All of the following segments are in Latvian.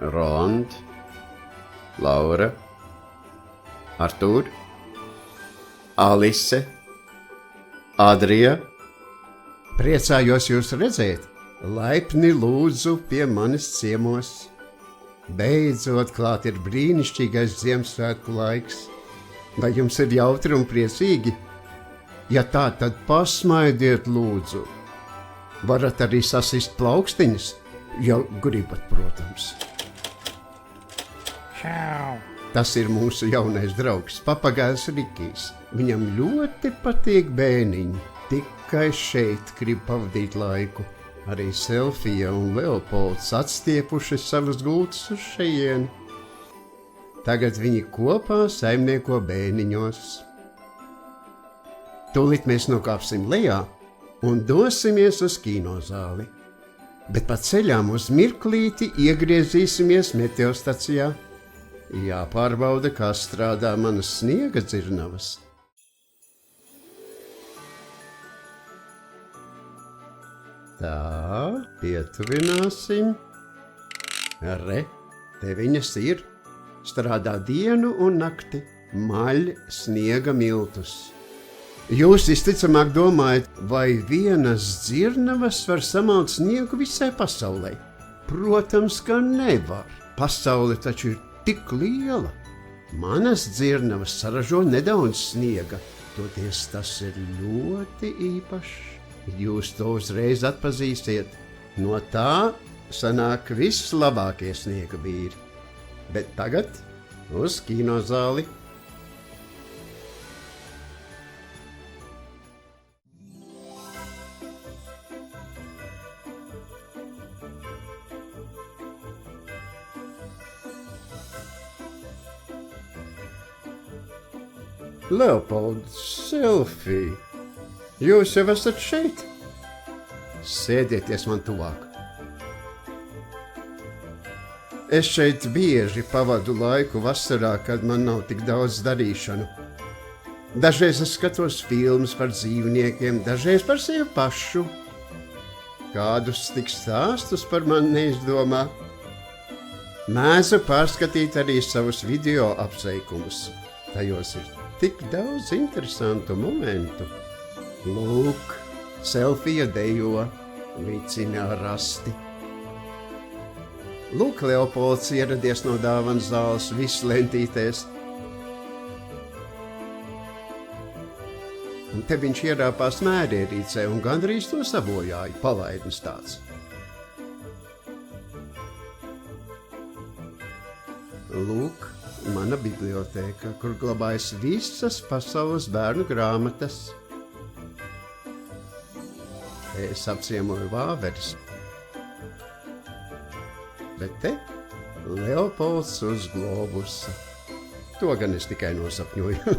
Rolanda, Laura, Artūr, Alise, Adrija. Priecājos jūs redzēt. Laipni lūdzu pie manis ciemos. Beidzot klāt ir brīnišķīgais Ziemassvētku laiks. Vai jums ir jautri un priecīgi? Ja tā, tad pasmaidiet lūdzu. Varat arī sasist plaukstiņas, ja gribat, protams. Čau! Tas ir mūsu jaunais draugs, papagailis Rikijs. Viņam ļoti patīk bēniņi. Tikai šeit grib pavadīt laiku. Arī Selfija un Leopolds atstiepuši savus gultus uz šejieni. Tagad viņi kopā saimnieko bēniņos. Tūlīt mēs nokāpsim lejā un dosimies uz kinozāli. Bet pa ceļām uz mirklīti iegriezīsimies meteostacijā. Jāpārbauda, kā strādā manas sniega dzirnavas. Tā, pietuvināsim. Re, te viņas ir. Strādā dienu un nakti, maļ sniega miltus. Jūs visticamāk domājat, vai vienas dzirnavas var samalt sniegu visai pasaulē? Protams, ka nevar. Pasaule taču ir tik liela. Manas dzirnavas saražo nedaudz sniega, toties tas ir ļoti īpašs. Jūs to uzreiz atpazīsiet. No tā sanāk vislabākie sniega vīri. Bet tagad uz kinozāli. Leopolds, Selfija, jūs jau esat šeit? Sēdieties man tuvāk. Es šeit bieži pavadu laiku vasarā, kad man nav tik daudz darīšanu. Dažreiz es skatos filmas par dzīvniekiem, dažreiz par sevi pašu. Kādus tik stāstus par mani neizdomā. Mēdzu pārskatīt arī savus video apsveikumus. Tajos ir tik daudz interesantu momentu. Lūk, Selfija dejo, vicina rasti. Lūk, Leopolds ieradies no dāvanas zāles vislentītēs. Un te viņš ierāpās mērierīcē un gandrīz to sabojāja, palaidnis tāds. Lūk, mana bibliotēka, kur glabājas visas pasaules bērnu grāmatas. Es apciemoju vāveres. Bet te Leopolds uz globusa. To gan es tikai nosapņoju.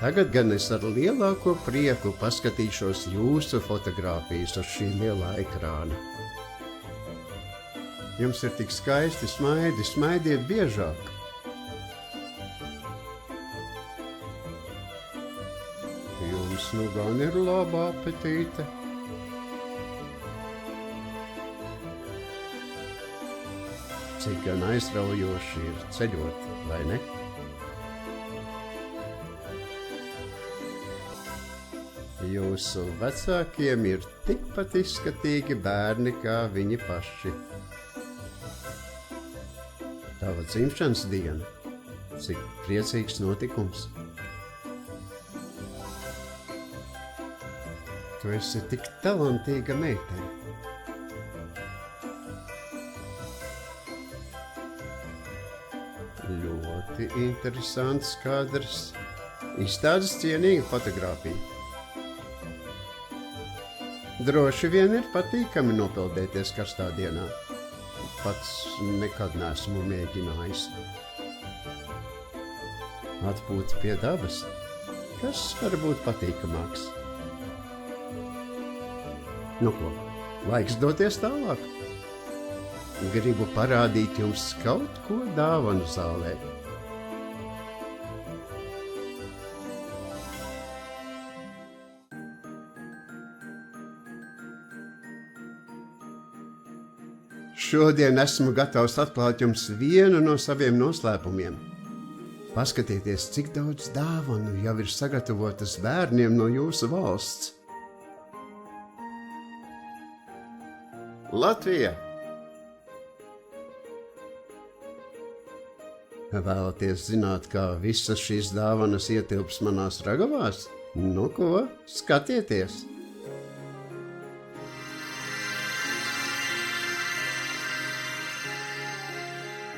Tagad gan es ar lielāko prieku paskatīšos jūsu fotogrāfijas uz šī lielā ekrāna. Jums ir tik skaisti smaidi, smaidiet biežāk. Jums nu gan ir laba apetīte. Cik gan aizraujoši ir ceļot, vai ne? Jūsu vecākiem ir tikpat izskatīgi bērni kā viņi paši. Tava dzimšanas diena, cik priecīgs notikums. Tu esi tik talantīga meitene. Ļoti interesants kadrs. Izstādes cienīga fotogrāfija. Droši vien ir patīkami nopeldēties karstā dienā. Pats nekad neesmu mēģinājis. Atpūta pie dabas. Kas var būt patīkamāks? Nu ko, laiks doties tālāk. Gribu parādīt jums kaut ko dāvanu zālē. Šodien esmu gatavs atklāt jums vienu no saviem noslēpumiem. Paskatieties, cik daudz dāvanu jau ir sagatavotas bērniem no jūsu valsts. Latvija! Vēlaties zināt, kā visas šīs dāvanas ietilps manās ragavās? Nu ko, skatieties!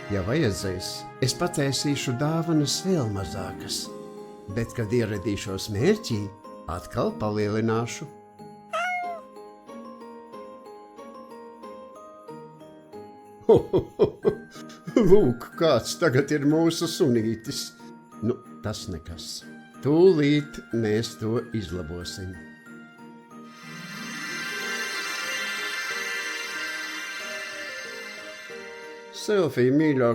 Ja vajadzēs, es pataisīšu dāvanas vēl mazākas, bet, kad ieradīšos mērķī, atkal palielināšu. Lūk, kāds tagad ir mūsu sunītis. Nu, tas nekas. Tūlīt mēs to izlabosim. Selfija, mīļā,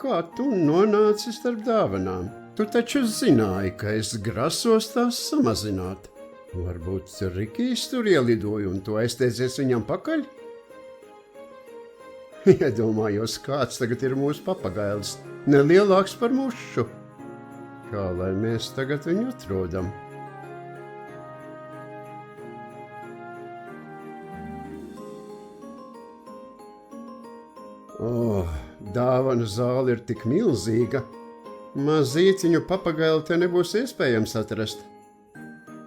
kā tu nonāci starp dāvanām? Tu taču zināji, ka es grasos tās samazināt. Varbūt Rikijs tur ielidoja un tu aizteicies viņam pakaļ? Iedomājos, kāds tagad ir mūsu papagailis, nelielāks par mušu. Kā lai mēs tagad viņu atrodam? Dāvanu zāle ir tik milzīga. Mazītiņu papagaili te nebūs iespējams atrast.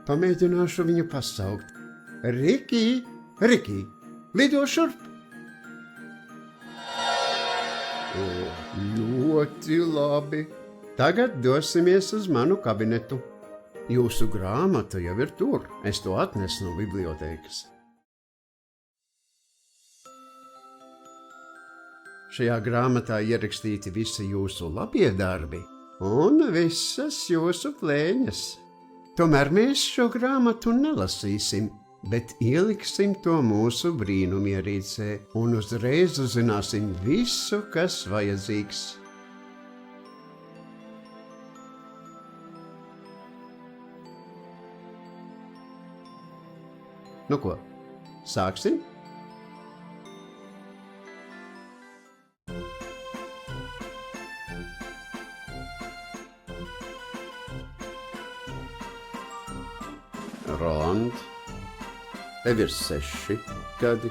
Pamēģināšu viņu pasaukt. Riki, Riki, lido šurp! Ļoti labi. Tagad dosimies uz manu kabinetu. Jūsu grāmata jau ir tur. Es to atnesu no bibliotēkas. Šajā grāmatā ierakstīti visi jūsu labie darbi un visas jūsu plēņas. Tomēr mēs šo grāmatu nelasīsim, bet ieliksim to mūsu brīnumierīcē un uzreiz uzzināsim visu, kas vajadzīgs. Nu ko, sāksim? Roland, tev ir 6 gadi.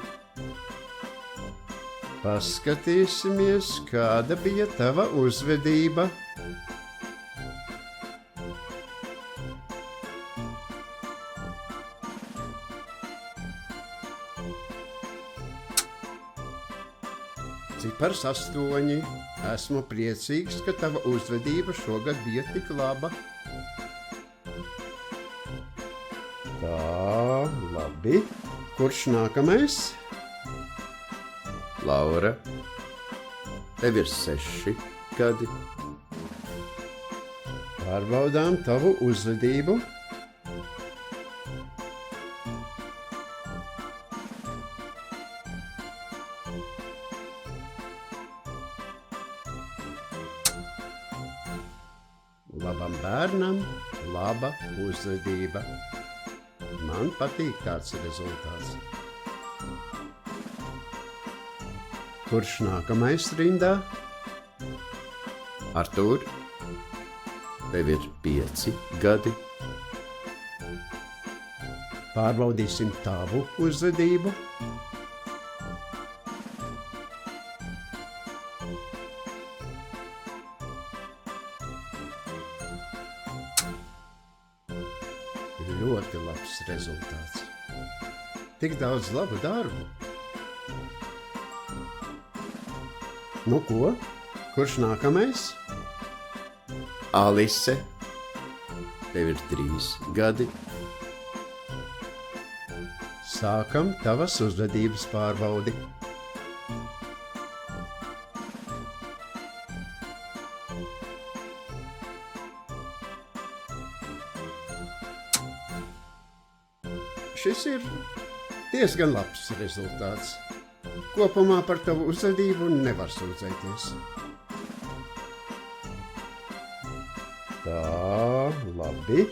Paskatīsimies, kāda bija tava uzvedība. Cipars 8. Esmu priecīgs, ka tava uzvedība šogad bija tik laba. Tā, labi. Kurš nākamais? Laura, tev ir 6 gadi. Pārbaudām tavu uzvedību. Labam bērnam, laba uzvedība. Man patīk tāds rezultāts. Kurš nākamais rindā? Artūr, tev ir 5 gadi. Pārbaudīsim tavu uzvedību. Ļoti labs rezultāts. Tik daudz labu darbu. Nu ko? Kurš nākamais? Alise, tev ir 3 gadi. Sākam tavas uzvedības pārbaudi. Šis ir diezgan labs rezultāts. Kopumā par tavu uzvedību nevar sūdzēties. Tā, labi.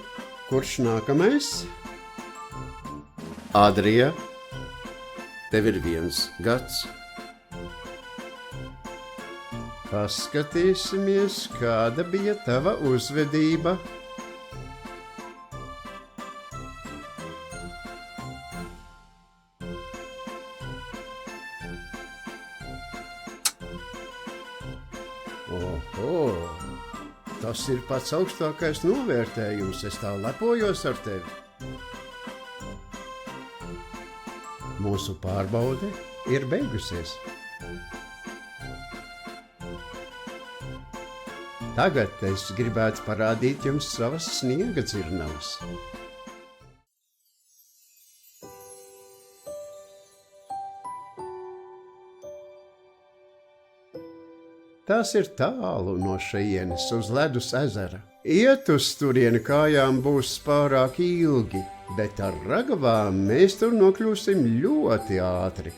Kurš nākamais? Adrija, tev ir 1 gads. Paskatīsimies, kāda bija tava uzvedība. Oho, tas ir pats augstākais novērtējums. Es tā lepojos ar tevi. Mūsu pārbaude ir beigusies. Tagad es gribētu parādīt jums savas sniega dzirnavas. Tas ir tālu no šejienes uz ledus ezera. Iet uz turieni kājām būs pārāk ilgi, bet ar ragavām mēs tur nokļūsim ļoti ātri.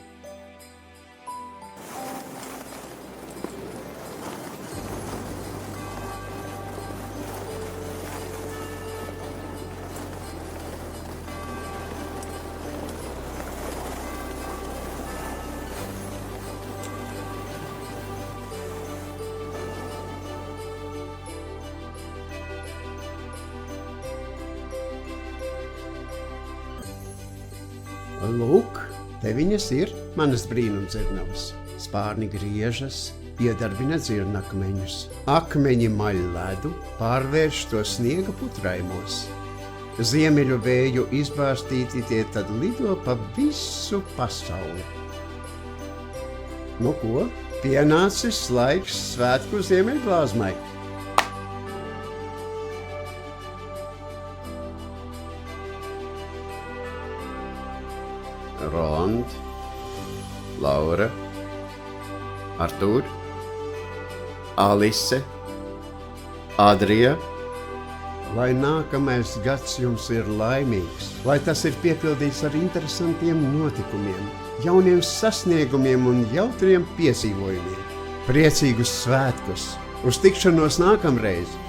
Lūk, te viņas ir, manas brīnumdzirnavas. Spārni griežas, piedarbina dzirnakmeņus. Akmeņi maļ ledu, pārvērš to sniega putraimos. Ziemeļu vēju izbārstīti tie tad lido pa visu pasauli. Nu ko, pienācis laiks svētku ziemeļblāzmai. Roland, Laura, Artūr, Alise, Adrija. Lai nākamais gads jums ir laimīgs, lai tas ir piepildīts ar interesantiem notikumiem, jauniem sasniegumiem un jautriem piedzīvojumiem. Priecīgus svētkus! Uz tikšanos nākamreiz!